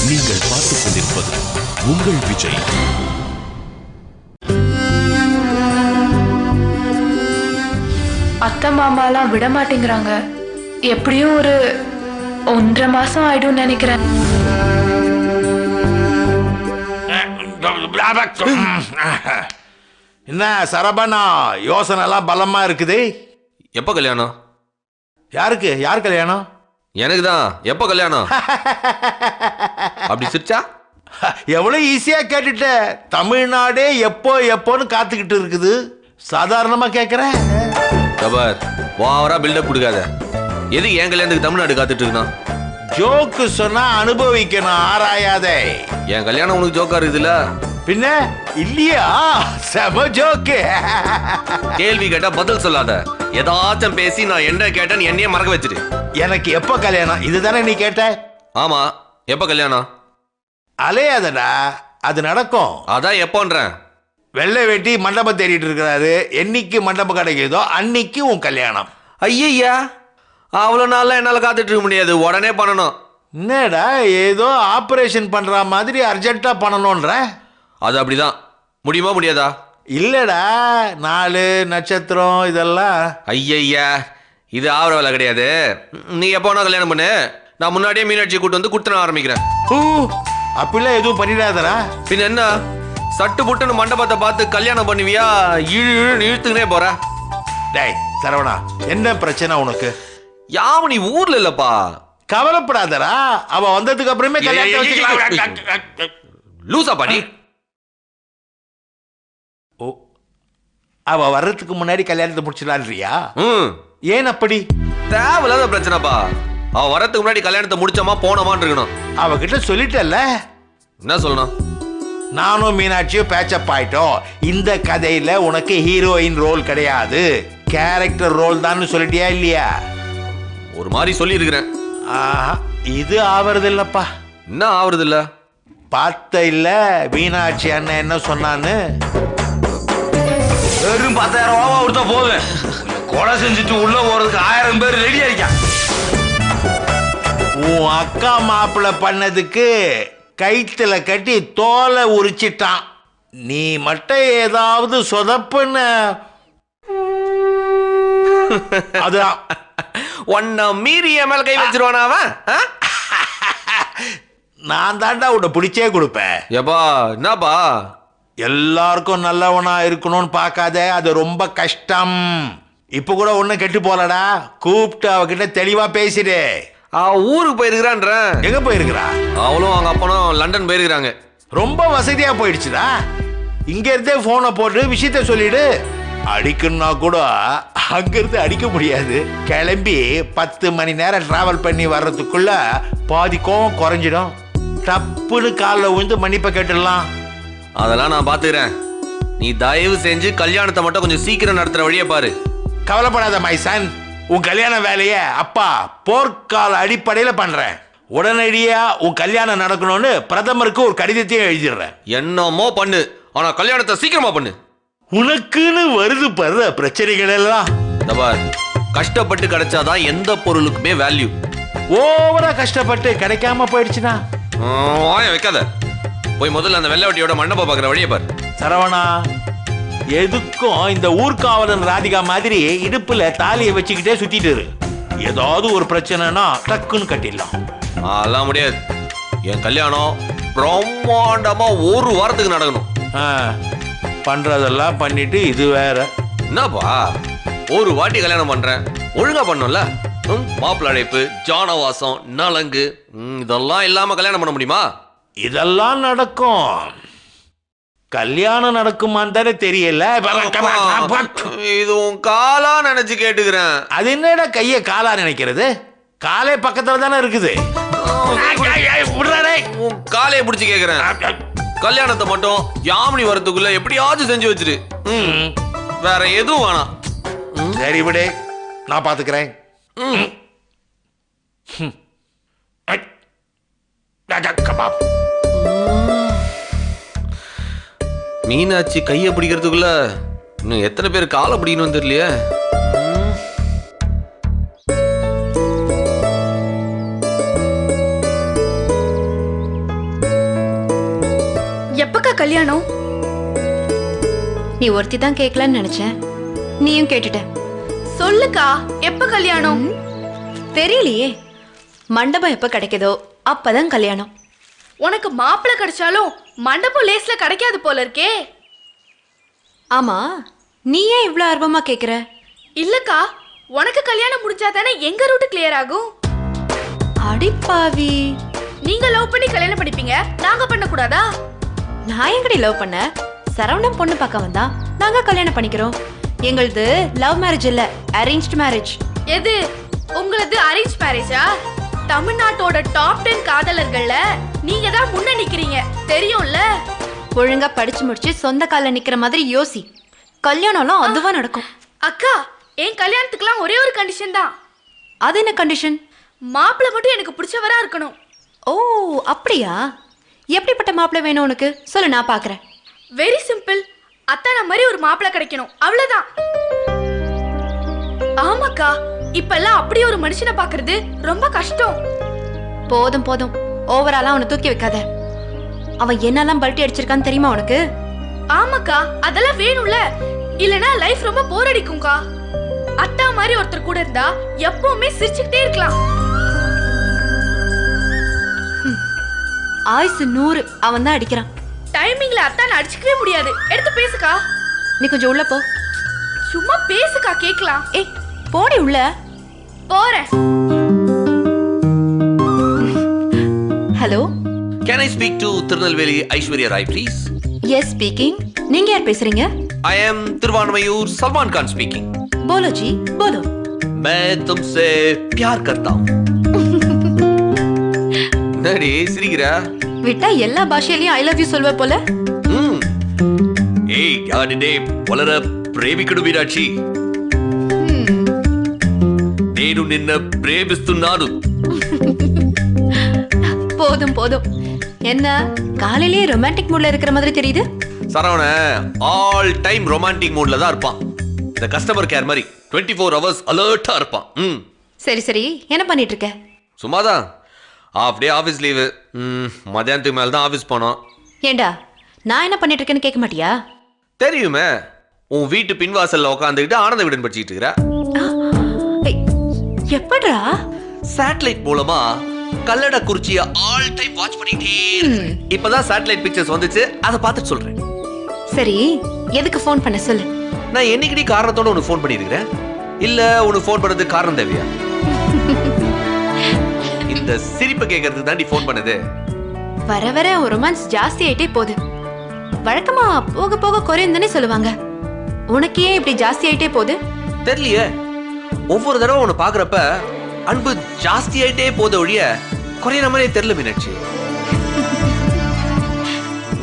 நீங்கள் பார்த்துக் கொண்டிருப்பது உங்கள் விஜய். அத்தை மாமாலாம் விட மாட்டேங்கிறாங்க. எப்படியும் ஒரு 1.5 மாசம் ஆயிடும் நினைக்கிறேன். என்ன சரபனா, யோசனை எல்லாம் பலமா இருக்குது. எப்ப கல்யாணம்? யாருக்கு? யார் கல்யாணம்? எனக்கு தான். எப்ப கல்யாணம்? அப்படி சிரிச்சா எவ்வளவு ஈஸியா கேட்டுட்ட. தமிழ்நாடே எப்போ எப்போன்னு காத்துக்கிட்டு இருக்குது. சாதாரணமா கேக்குறேன். கபர் வாவரா பில்டப் கொடுக்காத. எதுக்கு என் கல்யாணத்துக்கு தமிழ்நாடு காத்துட்டு இருக்கணும்? ஜோக்கு சொன்னா அனுபவிக்கணும், ஆராயாதே. என் கல்யாணம் உனக்கு ஜோக்கா இருக்குதுல்ல? பின்ன இல்லையா? செம ஜோக்கு. கேள்வி கேட்டா பதில் சொல்லாத. ஏதாச்சும் பேசி நான் என்ன கேட்டேன்னு என்னையே மறக்க வச்சிரு. எனக்கு எப்ப கல்யாணம் இதுதானே நீ கேட்ட? ஆமா, எப்ப கல்யாணம்? அலையாதடா, அது நடக்கும். அதான் எப்போன்றேன். வெள்ளை வெட்டி மண்டபம் தேடிட்டு இருக்கிறாரு. என்னைக்கு மண்டபம் கிடைக்குதோ அன்னைக்கு உன் கல்யாணம். ஐயா, அவ்வளவு நாள்லாம் என்னால காத்துட்டு இருக்க முடியாது. உடனே பண்ணணும். என்னடா ஏதோ ஆபரேஷன் பண்ற மாதிரி அர்ஜென்ட்டா பண்ணணும்ன்ற? அது அப்படிதான். முடியுமா முடியாதா? இல்லடா, நாலு நட்சத்திரம் இதெல்லாம். ஐயா, இது ஆவர வேலை கிடையாது. நீ எப்போனா கல்யாணம் பண்ணு. நான் முன்னாடியே மீனாட்சி கூட்டு வந்து குடுத்தன ஆரம்பிக்கிறேன். அப்படிலாம் எதுவும் பண்ணிடாதடா. பின் என்ன, சட்டு புட்டுன்னு மண்டபத்தை பார்த்து கல்யாணம் பண்ணுவியா? இழுத்துக்கினே போற. டேய் சரவணா, என்ன பிரச்சனை உனக்கு? யாம நீ ஊர்ல இல்லப்பா. கவலைப்படாதடா, அவ வந்ததுக்கு அப்புறமே கல்யாணம். லூசா பாடி. ஓ, அவ வர்றதுக்கு முன்னாடி கல்யாணத்தை முடிச்சிடலான்றியா? ஏன் அப்படி? தேவையில்லாத பிரச்சனைப்பா. அவ வரதுக்கு முன்னாடி கல்யாணத்தை முடிச்சோமா போனோமான்னு இருக்கணும். அவகிட்ட சொல்லிட்டல்ல. என்ன சொல்லணும்? நானும் மீனாட்சியும் பேச்சப் ஆயிட்டோம். இந்த கதையில உனக்கு ஹீரோயின் ரோல் கிடையாது, கேரக்டர் ரோல் தான் சொல்லிட்டியா இல்லையா? ஒரு மாதிரி சொல்லி இருக்கிறேன். இது ஆவறது இல்லப்பா. என்ன ஆவறது இல்ல? பார்த்த இல்ல மீனாட்சி அண்ணன் என்ன சொன்னான்னு? வெறும் 10,000 ரூபா கொடுத்தா போதும், கொலை செஞ்சுட்டு உள்ள போறதுக்கு 1000 பேர் ரெடி ஆயிக்கா. உன் அக்கா மாப்பிள்ள பண்ணதுக்கு கைத்துல கட்டி தோலை உரிச்சிட்டான். நீ மட்டும் ஏதாவது சொதப்புன்னு அதான் உன்னை மீறி என் மேல கை வச்சிருவானா அவன்? நான் தாண்டா உன்னை பிடிச்சே கொடுப்பேன். ஏப்பா என்னப்பா? எல்லாருக்கும் நல்லவனா இருக்கணும்னு பார்க்காத, அது ரொம்ப கஷ்டம். இப்ப கூட ஒன்னும் கெட்டு போலடா. கூப்பிட்டு அவகிட்ட தெளிவா பேசிடு. அவ ஊருக்கு போயிருக்கிறான்ற. எங்க போயிருக்கிறா? அவளும் அவங்க அப்பனும் லண்டன் போயிருக்கிறாங்க. ரொம்ப வசதியா போயிடுச்சுடா. இங்க இருந்தே போனை போட்டு விஷயத்த சொல்லிடு. அடிக்கணும்னா கூட அங்கிருந்து அடிக்க முடியாது. கிளம்பி 10 மணி நேரம் டிராவல் பண்ணி வர்றதுக்குள்ள பாதி கோவம் குறைஞ்சிடும். தப்புன்னு காலில் விழுந்து மன்னிப்பை கேட்டுடலாம். அதெல்லாம் நான் பாத்துக்கிறேன். நீ தயவு செஞ்சு கல்யாணத்தை மட்டும் கொஞ்சம் சீக்கிரம் நடத்துற வழியை பாரு. கவலைப்படாத மைசன், உன் கல்யாண வேலைய அப்பா போர்க்கால அடிப்படையில பண்றேன். உடனடியா உன் கல்யாணம் நடக்கணும்னு பிரதமருக்கு ஒரு கடிதத்தையும் எழுதிடுறேன். என்னமோ பண்ணு, ஆனா கல்யாணத்தை சீக்கிரமா பண்ணு. உனக்குன்னு வருது பாரு பிரச்சனைகள் எல்லாம். கஷ்டப்பட்டு கிடைச்சாதான் எந்த பொருளுக்குமே வேல்யூ. ஓவரா கஷ்டப்பட்டு கிடைக்காம போயிடுச்சுன்னா வைக்காத. போய் முதல்ல அந்த வெள்ளவட்டியோட மண்டபம் பாக்குற வழியை பாரு. சரவணா, எதுக்கும் இந்த ஊர்காவலன் ராதிகா மாதிரி இடுப்புல தாலியை வச்சுக்கிட்டே சுத்திட்டு இரு. ஏதாவது ஒரு பிரச்சனைனா டக்குன்னு கட்டிடலாம். அதெல்லாம் முடியாது. என் கல்யாணம் பிரம்மாண்டமா 1 வாரத்துக்கு நடக்கணும். பண்றதெல்லாம் பண்ணிட்டு இது வேற. என்னப்பா, ஒரு வாட்டி கல்யாணம் பண்றேன், ஒழுங்கா பண்ணும்ல. மாப்பிள்ளை அழைப்பு, ஜானவாசம், நலங்கு இதெல்லாம் இல்லாம கல்யாணம் பண்ண முடியுமா? இதெல்லாம் நடக்கும். கல்யாணம் நடக்குமான்னு தானே தெரியல. இது உன் காலா நினைச்சு கேட்டுக்கிறேன். அது என்னடா கைய காலா நினைக்கிறது? காலே பக்கத்துல தானே இருக்குது. உன் காலையை பிடிச்சு கேக்குறேன். கல்யாணத்தை மட்டும் யாமினி வரத்துக்குள்ள எப்படியாச்சும் செஞ்சு வச்சிரு. வேற எதுவும் வேணாம். சரி விடு, நான் பாத்துக்கிறேன். மீனாட்சி கையை பிடிக்கிறதுக்குள்ள இன்னும் எத்தனை பேர் காலை பிடிக்கணும் தெரியலையே. கல்யாணம்? நீ ஒருத்தி தான் கேட்கலன்னு நினைச்சேன், நீயும் கேட்டுட்ட. சொல்லுக்கா, எப்ப கல்யாணம்? தெரியலையே, மண்டபம் எப்ப கிடைக்குதோ அப்பதான் கல்யாணம். உனக்கு மாப்பிள்ளை கிடைச்சாலும் மண்டபம் லேஸ்ல கிடைக்காது போல இருக்கே. ஆமா, நீ ஏன் இவ்வளவு ஆர்வமா கேக்குற? இல்லக்கா, உனக்கு கல்யாணம் முடிஞ்சாதானே எங்க ரூட் கிளியர் ஆகும். அடிப்பாவி, நீங்க லவ் பண்ணி கல்யாணம் பண்ணிப்பீங்க, நாங்க பண்ண கூடாதா? நான் எங்கடி லவ் பண்ண? சரவணன் பொண்ணு பார்க்க வந்தா, நாங்க கல்யாணம் பண்ணிக்கிறோம். எங்களது லவ் மேரேஜ் இல்ல, அரேஞ்ச்டு மேரேஜ். எது உங்களது அரேஞ்ச் மேரேஜா? தமிழ்நாட்டோட டாப் 10 காதலர்கள்ல நீங்க தான் முன்ன நிக்கிறீங்க, தெரியும்ல? ஒழுங்கா படிச்சு முடிச்சு சொந்த கால்ல நிக்கிற மாதிரி யோசி. கல்யாணம்லாம் அதுவா நடக்கும். அக்கா, என் கல்யாணத்துக்குலாம் ஒரே ஒரு கண்டிஷன் தான். அது என்ன கண்டிஷன்? மாப்பிள்ளை மட்டும் எனக்கு பிடிச்சவரா இருக்கணும். ஓ அப்படியா? எப்படிப்பட்ட மாப்பிள்ளை வேணும் உனக்கு சொல்லு, நான் பாக்குறேன். வெரி சிம்பிள், அத்தான மாதிரி ஒரு மாப்பிள்ளை கிடைக்கணும், அவ்வளவுதான். ஆமாக்கா, இப்பெல்லாம் அப்படி ஒரு மனுஷனை பாக்குறது ரொம்ப கஷ்டம். போதும் போதும், ஓவராலா அவனை தூக்கி வைக்காத. அவன் என்னெல்லாம் பல்ட்டி அடிச்சிருக்கான்னு தெரியுமா உனக்கு? ஆமாக்கா, அதெல்லாம் வேணும்ல, இல்லனா லைஃப் ரொம்ப போர் அடிக்கும்க்கா. அத்தா மாதிரி ஒருத்தர் கூட இருந்தா எப்பவுமே சிரிச்சுக்கிட்டே இருக்கலாம். ஆயுசு 100, அவன் தான் அடிக்கிறான். டைமிங்ல அத்தான அடிச்சுக்கவே முடியாது, எடுத்து பேசுக்கா. நீ கொஞ்சம் உள்ள போ. சும்மா பேசுக்கா, கேக்கலாம். ஏய் போடி உள்ள. போறேன். Hello, Can I speak to Tirunelveli Aishwarya Rai please? Yes speaking. நீங்க யார் பேசுறீங்க? I am Thiruvanmiyur Salman Khan speaking. बोलो जी बोलो. मैं तुमसे प्यार करता हूँ. நடி சிரிக்கிறா? விட்டா எல்லா பாஷையிலயும் ஐ லவ் யூ சொல்வ போல. ஏய் யாடிடே வளர ప్రేమికుడు మీనాక్షి. నేను నిన్న ప్రేమిస్తున్నాను. போதும் போதும். என்ன காலையிலேயே ரொமான்டிக் மூட்ல இருக்கிற மாதிரி தெரியுது? சரவண ஆல் டைம் ரொமான்டிக் மூட்ல தான் இருப்பான். இந்த கஸ்டமர் கேர் மாதிரி 24 hours அலர்ட்டா இருப்பான். சரி சரி, என்ன பண்ணிட்டு இருக்க? சும்மாதான். Half day office leave. மத்தியானத்துக்கு மேல தான் ஆஃபீஸ் போனோம். ஏண்டா நான் என்ன பண்ணிட்டு இருக்கேன்னு கேட்க மாட்டியா? தெரியுமே, உன் வீட்டு பின்வாசல்ல உட்காந்துக்கிட்டு ஆனந்த விடன் படிச்சுட்டு இருக்கிற. எப்படா? சேட்டலைட் மூலமா கல்லட குறிச்சிய ஆல் டைம் வாட்ச் பண்ணிட்டே. இப்பதான் சேட்டலைட் பிக்சர்ஸ் வந்துச்சு, அதை பார்த்துட்டு சொல்றேன். சரி, எதுக்கு ஃபோன் பண்ண சொல்லு. நான் என்னைக்கடி காரணத்தோட உனக்கு ஃபோன் பண்ணிருக்கிறேன்? இல்ல உனக்கு ஃபோன் பண்ணதுக்கு காரணம் தேவையா? இந்த சிரிப்பு கேட்கறதுக்கு தாண்டி ஃபோன் பண்ணது. வர வர ரொமான்ஸ் ஜாஸ்தி ஆயிட்டே போகுது. வழக்கமா போக போக குறையும் தானே சொல்லுவாங்க. உனக்கு ஏன் இப்படி ஜாஸ்தி ஆயிட்டே போகுது? தெரியலையே, ஒவ்வொரு தடவை உன்னை பாக்குறப்ப அன்பு ஜாஸ்தி ஆயிட்டே போத ஒழிய குறையிற மாதிரி தெரியல மீனாட்சி.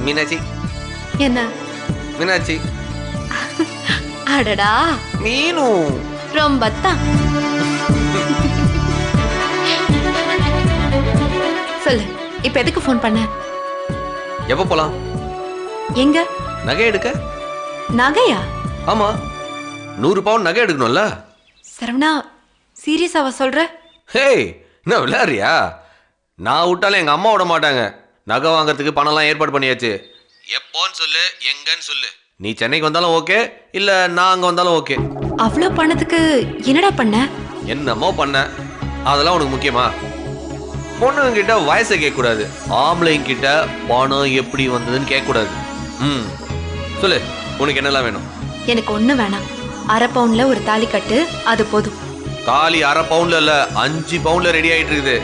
மீனாட்சி என்ன? மீனாட்சி அடடா, நீனும் ரொம்ப தான். சொல்லு, இப்ப எதுக்கு ஃபோன் பண்ண? எப்ப போலாம்? எங்க? நகை எடுக்க. நகையா? ஆமா, 100 பவுன் நகை எடுக்கணும்ல. சரவணா, சீரியஸாவா சொல்ற? ஹே, என்ன விளையாடுறியா? நான் விட்டாலும் எங்க அம்மா விட மாட்டாங்க. நகை வாங்குறதுக்கு பணம்லாம் ஏற்பாடு பண்ணியாச்சு. எப்போன்னு சொல்லு, எங்கன்னு சொல்லு. நீ சென்னைக்கு வந்தாலும் ஓகே, இல்ல நான் அங்க வந்தாலும் ஓகே. அவ்வளவு பணத்துக்கு என்னடா பண்ண? என்னமோ பண்ண, அதெல்லாம் உனக்கு முக்கியமா? பொண்ணுங்க கிட்ட வயசை கேட்க கூடாது, ஆம்பளைங்க கிட்ட பணம் எப்படி வந்ததுன்னு கேட்க கூடாது. சொல்லு, உனக்கு என்னெல்லாம் வேணும்? எனக்கு ஒண்ணு வேணாம். 1/2 பவுன்ல ஒரு தாலி கட்டு, அது போதும். தாலி 1/2 பவுன்ல இல்ல, 5 பவுன்ல ரெடி ஆயிட்டு இருக்குது.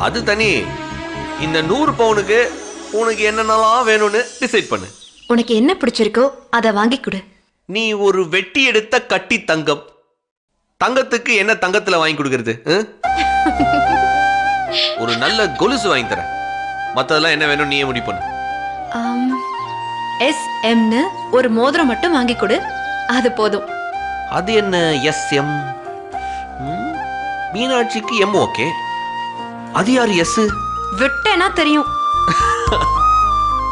அது தனி. இந்த 100 பவுனுக்கு உனக்கு என்னென்னலாம் வேணும்னு டிசைட் பண்ணு. உனக்கு என்ன பிடிச்சிருக்கோ அதை வாங்கி கொடு. நீ ஒரு வெட்டி எடுத்த கட்டி தங்கம். தங்கத்துக்கு என்ன தங்கத்துல வாங்கி கொடுக்கறது? ஒரு நல்ல கொலுசு வாங்கி தரேன். மத்ததெல்லாம் என்ன வேணும் நீயே முடிவு பண்ணு. SM ஒரு மோதிரம் மட்டும் வாங்கி கொடு, அது போதும். அது என்ன SM? மீனாட்சிக்கு M okay. அது யாரு S? விட்டேனா தெரியும்.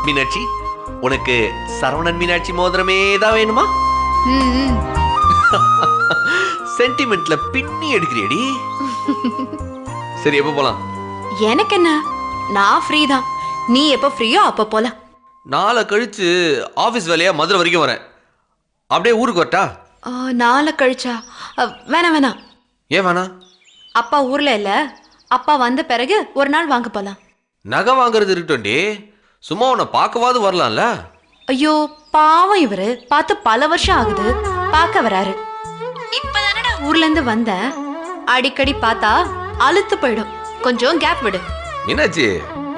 மீனாட்சி, உனக்கு சரவணன் மீனாட்சி மோதிரமே தான் வேணுமா? சென்டிமெண்ட்ல பின்னி எடுக்கிறியடி. சரி, எப்ப போலாம்? எனக்கு என்ன, நான் ஃப்ரீ தான். நீ எப்ப ஃப்ரீயோ அப்ப போலாம். நாளை கழிச்சு ஆஃபீஸ் வேலையா மதுரை வரைக்கும் வரேன். அப்படியே ஊருக்கு வரட்டா? நாளை கழிச்சா? வேணாம் வேணாம். ஏன் வேணாம்? அப்பா ஊர்ல இல்ல, அப்பா வந்த பிறகு ஒரு நாள் வாங்க போலாம். நகை வாங்குறது இருக்கட்டும்டி, சும்மா உன்னை பார்க்கவாது வரலாம்ல. ஐயோ பாவம், இவரு பார்த்து பல வருஷம் ஆகுது, பார்க்க வராரு. இப்பதானடா ஊர்ல இருந்து வந்தேன், அடிக்கடி பார்த்தா அழுத்து போயிடும். கொஞ்சம் கேப் விடு. மீனாட்சி,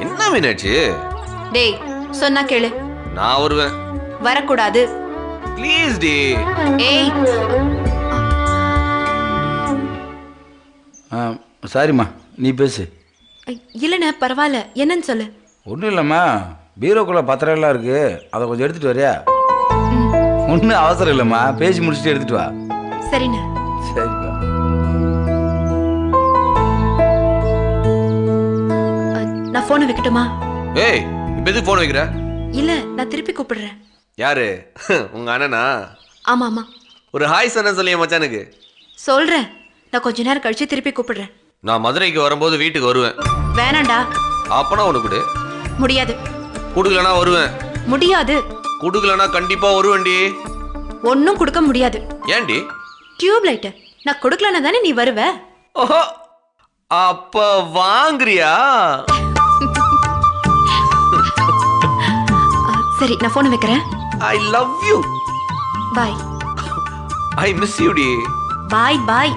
என்ன மீனாட்சி? டேய் சொன்னா கேளு. நான் வருவேன். வரக்கூடாது ப்ளீஸ் டி. ஏய் சாரிம்மா, நீ பேசு. இல்லைண்ணே பரவாயில்ல, என்னன்னு சொல்லு. ஒன்றும் இல்லைம்மா, பீரோக்குள்ளே பத்திரம் எல்லாம் இருக்கு, அதை கொஞ்சம் எடுத்துட்டு வரியா? ஒன்றும் அவசரம் இல்லைம்மா, பேசி முடிச்சுட்டு எடுத்துட்டு வா. சரிண்ணே. சரிப்பா. நான் போனை வைக்கட்டுமா? ஏய், இப்போ எதுக்கு ஃபோன் வைக்கிற? இல்ல நான் திருப்பி கூப்பிடுறேன். யாரு? உங்க அண்ணனா? ஆமா ஆமா. ஒரு ஹாய் சொன்ன சொல்லிய மச்சானுக்கு. சொல்றேன், நான் கொஞ்ச நேரம் கழிச்சு திருப்பி கூப்பிடுறேன். நான் மதுரைக்கு வரும்போது வீட்டுக்கு வருவேன். வேணாண்டா. அப்பனா உனக்கு கொடு. முடியாது. குடுக்கலனா வருவேன். முடியாது. குடுக்கலனா கண்டிப்பா வருவேன்டி. ஒன்னும் கொடுக்க முடியாது. ஏன்டி? டியூப் லைட் நான் கொடுக்கலனா தானே நீ வருவ. ஓஹோ, அப்ப வாங்குறியா? சரி நான் போன் வைக்கிறேன். I love you. Bye. I miss you டி. Bye bye.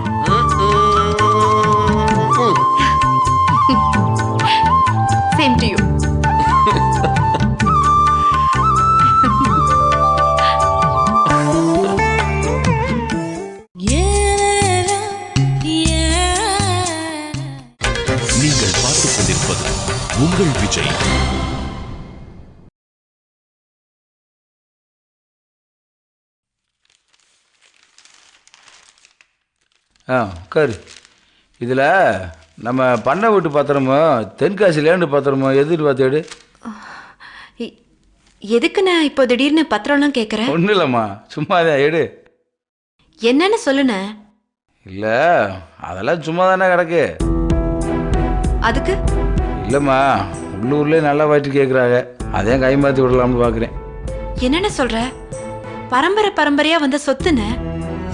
Same to you. நீங்கள் பார்த்துக் கொண்டிருப்பது உங்கள் விஜய். உட்காரு. இதில் நம்ம பண்ணை வீட்டு பத்திரமோ தென்காசி லேண்டு பத்திரமோ எதுட்டு பார்த்து எடு. எதுக்கு நான் இப்போ திடீர்னு பத்திரம்லாம் கேட்குறேன்? ஒன்றும் இல்லைம்மா, சும்மா தான் எடு. என்னன்னு சொல்லுண்ணே. இல்லை, அதெல்லாம் சும்மா தானே கிடக்கு. அதுக்கு இல்லைம்மா, உள்ளூர்லேயே நல்லா வாட்டி கேட்குறாங்க, அதையும் கை மாற்றி விடலாம்னு பார்க்குறேன். என்னென்ன சொல்ற? பரம்பரை பரம்பரையா வந்த சொத்துன்னு.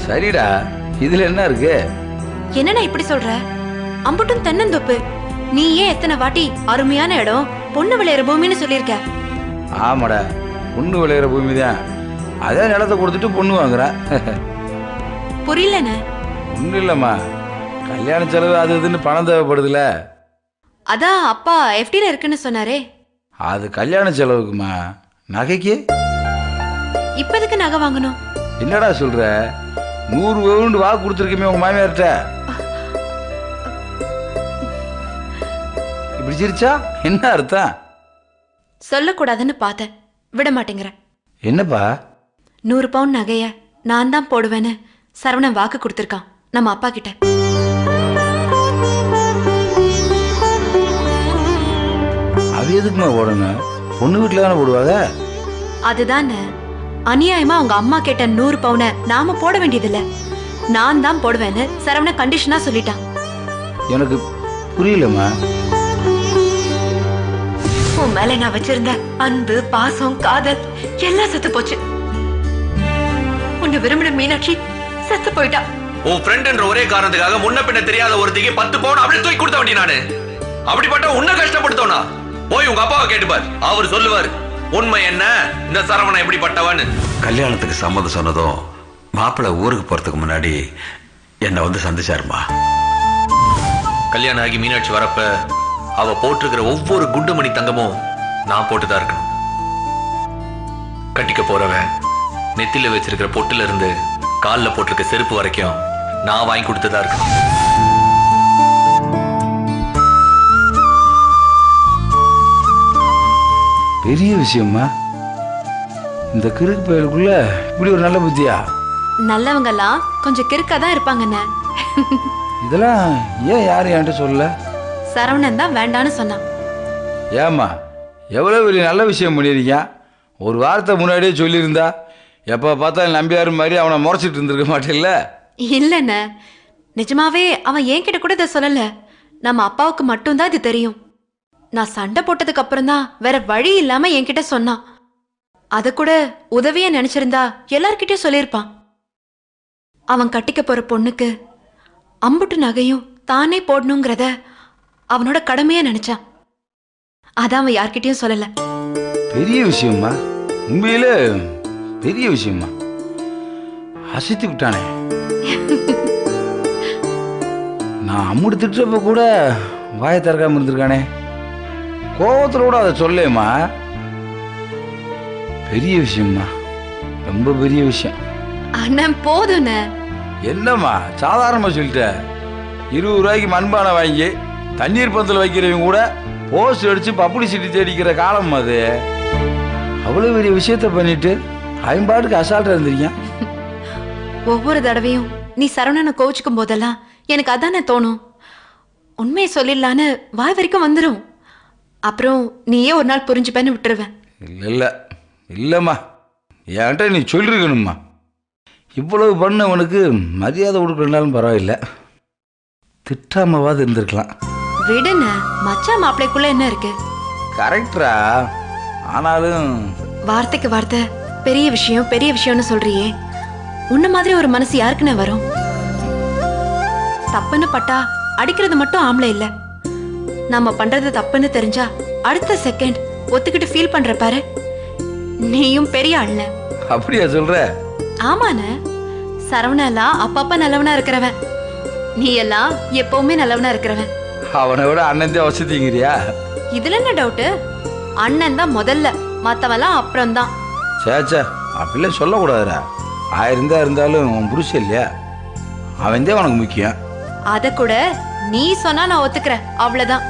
சரிடா, இதில் என்ன இருக்கு? என்னண்ணா இப்படி சொல்ற? அம்புட்டும் தென்னந்தோப்பு, நீயே எத்தனை வாட்டி அருமையான இடம், பொண்ணு விளையாடுற பூமின்னு சொல்லியிருக்க. ஆமாடா, பொண்ணு விளையிற பூமி தான், அதே நிலத்தை கொடுத்துட்டு பொண்ணு வாங்குறா. புரியலண்ணே. ஒன்றும் இல்லைம்மா, கல்யாண செலவு அது இதுன்னு பணம் தேவைப்படுதுல. அதான் அப்பா எஃப்டில இருக்குன்னு சொன்னாரே. அது கல்யாண செலவுக்குமா, நகைக்கு. இப்போதுக்கு நகை வாங்கணும்? என்னடா சொல்ற? 100 பவுண்டு வாக்கு கொடுத்துருக்கமே உங்க மாமியார்கிட்ட. இப்படி சிரிச்சா என்ன அர்த்தம்? சொல்லக்கூடாதுன்னு பார்த்தேன், விட மாட்டேங்கிறேன். என்னப்பா? 100 பவுன் நகைய நான் தான் போடுவேன்னு சரவணன் வாக்கு கொடுத்துருக்கான் நம்ம அப்பா கிட்ட. அவ எதுக்குமா போடணும்? பொண்ணு வீட்டுல தானே போடுவாங்க. அதுதானே அநியாயமா அவங்க அம்மா கேட்ட 100 பவுனை நாம போட வேண்டியதில்ல, நான் தான் போடுவேன்னு சரவணன் கண்டிஷனா சொல்லிட்டான். எனக்கு புரியலம்மா. உன் மேல நான் வச்சிருந்த அன்பு, பாசம், காதல் எல்லாம் செத்து போச்சு. உன்னை விரும்பின மீனாட்சி செத்து போயிட்டா. உன் ஃப்ரெண்ட்ன்ற ஒரே காரணத்துக்காக முன்ன பின்ன தெரியாத ஒருத்திக்கு 10 பவுன் அப்படியே தூக்கி கொடுத்த வேண்டிய நானு. அப்படிப்பட்ட உன்னை கஷ்டப்படுத்தோனா போய் உங்க அப்பாவை கேட்டுப்பார், அவர் சொல்லுவார் உண்மை என்ன, இந்த சரவணன் எப்படிப்பட்டவன்னு. கல்யாணத்துக்கு சம்மதம் சொன்னதும் மாப்பிள்ளை ஊருக்கு போறதுக்கு முன்னாடி என்னை வந்து சந்திச்சாருமா. கல்யாணம் ஆகி மீனாட்சி வரப்ப அவ போட்டிருக்கிற ஒவ்வொரு குண்டு மணி தங்கமும் நான் போட்டுதான் இருக்கணும். கட்டிக்க போறவன் நெத்தில வச்சிருக்கிற பொட்டுல இருந்து காலில் போட்டிருக்க செருப்பு வரைக்கும் நான் வாங்கி கொடுத்ததா இருக்கணும். பெரிய விஷயம்மா, இந்த கிறுக்கு பயலுக்குள்ள இப்படி ஒரு நல்ல புத்தியா? நல்லவங்க எல்லாம் கொஞ்சம் கிறுக்கா தான் இருப்பாங்கண்ணே. இதெல்லாம் ஏன் யாரும் என்கிட்ட சொல்லல? சரவணன் தான் வேண்டான்னு சொன்னான். ஏம்மா, எவ்வளோ பெரிய நல்ல விஷயம் பண்ணியிருக்கீங்க, ஒரு வாரத்தை முன்னாடியே சொல்லியிருந்தா எப்போ பார்த்தா நம்பியார் மாதிரி அவனை முறைச்சிட்டு இருந்திருக்க மாட்டேல்ல? இல்லைண்ணே, நிஜமாவே அவன் என்கிட்ட கூட இதை சொல்லல, நம்ம அப்பாவுக்கு மட்டும்தான் இது தெரியும். நான் சண்டை போட்டதுக்கு அப்புறம் தான் வேற வழி இல்லாம என்கிட்ட சொன்னான். அத கூட உதவியா நினைச்சிருந்தா எல்லார்கிட்டயும் சொல்லியிருப்பான். அவன் கட்டிக்க போற பொண்ணுக்கு அம்புட்டு நகையும் தானே போடணுங்கிறத அவனோட கடமையா நினைச்சான். அதான் அவன் யார்கிட்டயும் சொல்லல. பெரிய விஷயம்மா, உண்மையில பெரிய விஷயம்மா. அசைத்து விட்டானே. நான் அம்முடு திட்டுறப்ப கூட வாயை திறக்காம இருந்திருக்கானே. கோபத்துல கூட அதை சொல்லேம்மா. பெரிய விஷயம்மா, ரொம்ப பெரிய விஷயம். அண்ணன் போதும்ண்ண. என்னம்மா சாதாரணமா சொல்லிட்ட? 20 ரூபாய்க்கு மண்பானை வாங்கி தண்ணீர் பந்தல் வைக்கிறவங்க கூட போஸ்ட் அடிச்சு பப்ளிசிட்டி தேடிக்கிற காலம் அது. அவ்வளவு பெரிய விஷயத்த பண்ணிட்டு ஐம்பாட்டுக்கு அசால்ட்டா இருந்திருக்கேன். ஒவ்வொரு தடவையும் நீ சரவணனை கோவிச்சுக்கும் போதெல்லாம் எனக்கு அதானே தோணும். உண்மையை சொல்லிடலான்னு வாய் வரைக்கும் வந்துடும். அப்புறம் நீயே ஒரு நாள் புரிஞ்சுப்பேன்னு விட்டுருவேன். இல்லை இல்லைம்மா, என்கிட்ட நீ சொல்லிருக்கணும்மா. இவ்வளவு பண்ணவனுக்கு மரியாதை கொடுக்கலனாலும் பரவாயில்ல, திட்டாமவாது இருந்திருக்கலாம். விடுன, மச்சான் மாப்பிள்ளைக்குள்ள என்ன இருக்கு? கரெக்டரா? ஆனாலும் வார்த்தைக்கு வார்த்தை பெரிய விஷயம் பெரிய விஷயம்னு சொல்றியே, உன்ன மாதிரி ஒரு மனசு யாருக்குன்னு வரும்? தப்புன்னு பட்டா அடிக்கிறது மட்டும் ஆம்பளை இல்ல. நம்ம பண்றது தப்புன்னு தெரிஞ்சா அடுத்த செகண்ட் ஒத்துக்கிட்டு ஃபீல் பண்ற பாரு, நீயும் பெரிய ஆள்ன. அப்படியா சொல்ற? ஆமான, சரவணெல்லாம் அப்பப்ப நல்லவனா இருக்கிறவன், நீ எல்லாம் எப்பவுமே நல்லவனா இருக்கிறவன். அவனை விட அண்ணன் தான் வசதிங்கிறியா? இதுல என்ன டவுட்டு? அண்ணன் தான் முதல்ல, மத்தவெல்லாம் அப்புறம் தான். சேச்சா, அப்படிலாம் சொல்லக்கூடாதுடா. 1000 தான் இருந்தாலும் உன் புருஷன் இல்லையா, அவன் தான் உனக்கு முக்கியம். அத கூட நீ சொன்னா நான் ஒத்துக்கிறேன், அவ்வளவுதான்.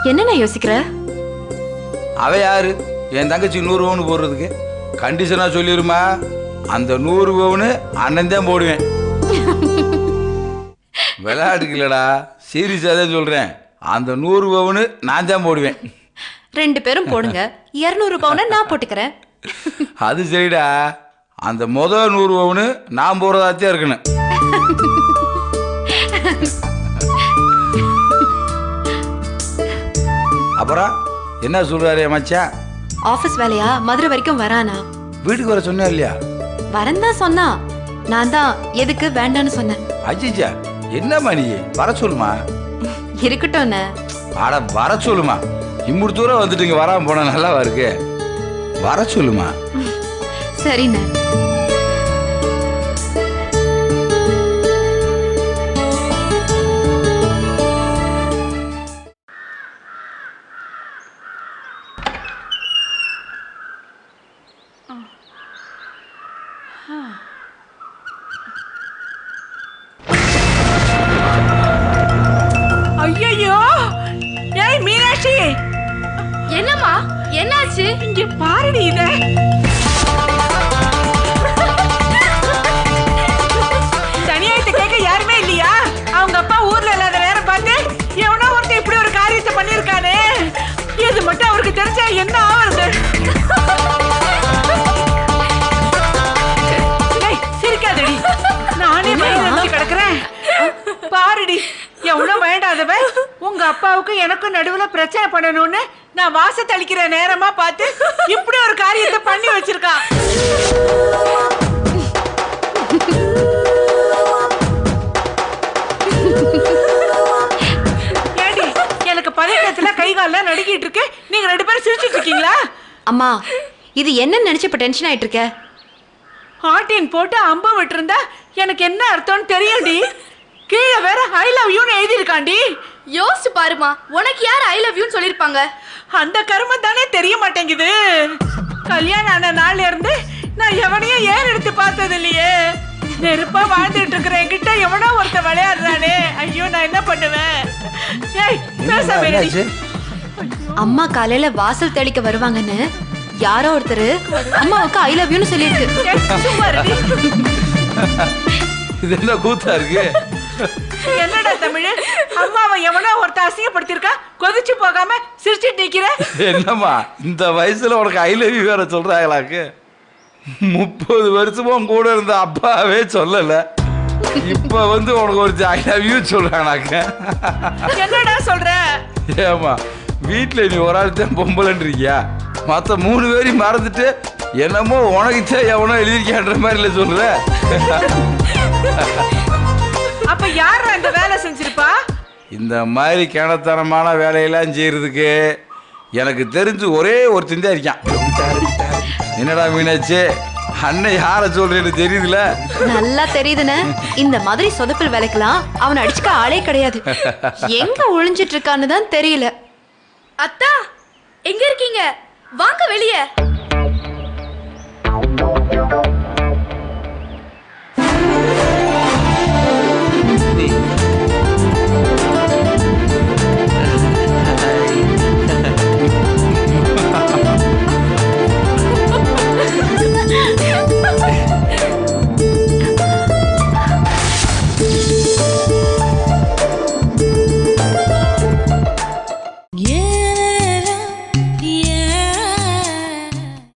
என்ன யோசிக்கிற? அவ யாரு? என் தங்கச்சி 100 பவுன் போடுறதுக்கு கண்டிஷனா சொல்லிருமா? அந்த 100 பவுன் அண்ணன் தான் போடுவேன். விளையாட்டுக்கு இல்லடா, சீரியஸா தான் சொல்றேன். அந்த 100 பவுன் நான் தான் போடுவேன். 2 பேரும் போடுங்க, 200 பவுனை நான் போட்டுக்கிறேன். அது சரிடா, அந்த முதல் 100 பவுன் நான் போறதாத்தான் இருக்கணும். அப்புறம் என்ன சொல்றாரு மச்சான்? ஆபீஸ் வேலையா மதுரை வரைக்கும் வரானா? வீட்டுக்கு வர சொன்னா இல்லையா? வரேன் தான் சொன்னா, நான் தான் எதுக்கு வேண்டான்னு சொன்னேன். அஜிஜா, என்னம்மா நீ? வர சொல்லுமா. இருக்கட்டும். அட வர சொல்லுமா, இம்முடு தூரம் வந்துட்டுங்க, வராம போனா நல்லாவா இருக்கு? வர சொல்லுமா. சரிண்ணே. ஐயோ, ஏய் மீனாட்சி, என்னம்மா என்னாச்சு? இங்க பாருடி இத. தனியாயிட்டு கேட்க யாருமே இல்லையா? அவங்க அப்பா ஊர்ல இல்லாத நேரம் பார்த்து எவனோ ஒருத்தன் இப்படி ஒரு காரியத்தை பண்ணிருக்கானே. இது மட்டும் அவருக்கு தெரிஞ்சா என்ன ஆகுறது? சிரிக்காதடி, நானே பயந்து கிடக்குறேன். பாருடி, எவ்வளவு வேண்டாதவ உங்க அப்பாவுக்கு எனக்கும் நடுவுல பிரச்சனை பண்ணணும்னு நான் வாசத்தை அளிக்கிற நேரமா பார்த்து இப்படி ஒரு காரியத்தை பண்ணி வச்சிருக்கான். ஏடி, எனக்கு பதட்டத்துல கை கால்லாம் நடுக்கிட்டு இருக்கு, நீங்க 2 பேரும் சிரிச்சிட்டு இருக்கீங்களா? அம்மா, இது என்ன நினைச்சு இப்ப டென்ஷன் ஆயிட்டு இருக்க? ஆட்டின் போட்டு அம்பா விட்டுருந்தா எனக்கு என்ன அர்த்தம்னு தெரியும்டி. கீழே வேற ஐ லவ் யூன்னு எழுதியிருக்காண்டி. யோசிச்சு பாருமா, உனக்கு யார் ஐ லவ் யூன்னு சொல்லிருப்பாங்க? அந்த கருமம் தானே தெரிய மாட்டேங்குது. கல்யாணம் ஆன நாள்ல இருந்து நான் எவனையும் ஏன் எடுத்து பார்த்தது இல்லையே. நெருப்பா வாழ்ந்துட்டு இருக்கிறேன், என்கிட்ட எவனோ ஒருத்த விளையாடுறானே. ஐயோ, நான் என்ன பண்ணுவேன்? ஏய், பேச. அம்மா காலையில வாசல் தெளிக்க வருவாங்கன்னு யாரோ ஒருத்தர் அம்மாவுக்கு ஐ லவ் யூன்னு சொல்லியிருக்கு. இது என்ன கூத்தா இருக்கு? என்னடா தமிழ், அம்மாவை எவனோ ஒருத்த அசிங்கப்படுத்திருக்கா, கொதிச்சு போகாம சிரிச்சிட்டு நிக்கிற. என்னம்மா இந்த வயசுல உனக்கு ஐ லவ் யூ வேற சொல்றாங்களாக்கு? 30 வருஷமும் கூட இருந்த அப்பாவே சொல்லல, இப்ப வந்து உனக்கு ஒரு ஐ லவ் யூ சொல்றானாக்க? என்னடா சொல்ற? ஏமா வீட்டில் நீ ஒரு ஆள் தான் பொம்பளைன்றிருக்கியா? மற்ற 3 பேரையும் மறந்துட்டு என்னமோ உனக்குத்தான் எவனோ எழுதியிருக்கான்ற மாதிரி இல்லை சொல்ற. அப்ப யார் அந்த வேலை செஞ்சிருப்பா? இந்த மாதிரி கிணத்தனமான வேலையெல்லாம் செய்யறதுக்கு எனக்கு தெரிஞ்சு ஒரே ஒருத்தன் தான் இருக்கான். என்னடா மீனாச்சு, அண்ணன் யார சொல்றேன்னு தெரியுதுல? நல்லா தெரியுதுன்னு. இந்த மாதிரி சொதப்பல் வேலைக்கெல்லாம் அவனை அடிச்சுக்க ஆளே கிடையாது. எங்க ஒளிஞ்சிட்டு இருக்கான்னு தான் தெரியல. அத்தா எங்க இருக்கீங்க? வாங்க வெளியே.